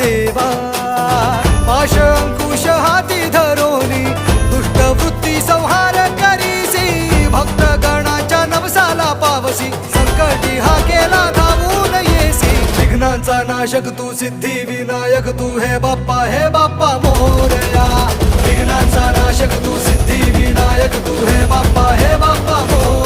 देवा पाश अंकुश हाती धरोनी दुष्ट वृत्ती संहार करीसी भक्त गणाच्या नवसाला पावसी संकटी हा केला धावून येसी विघ्नांचा नाशक तू सिद्धी विनायक तू हे बाप्पा मोरया विघ्नांचा नाशक तू सिद्धी विनायक तू हे बाप्पा मोरया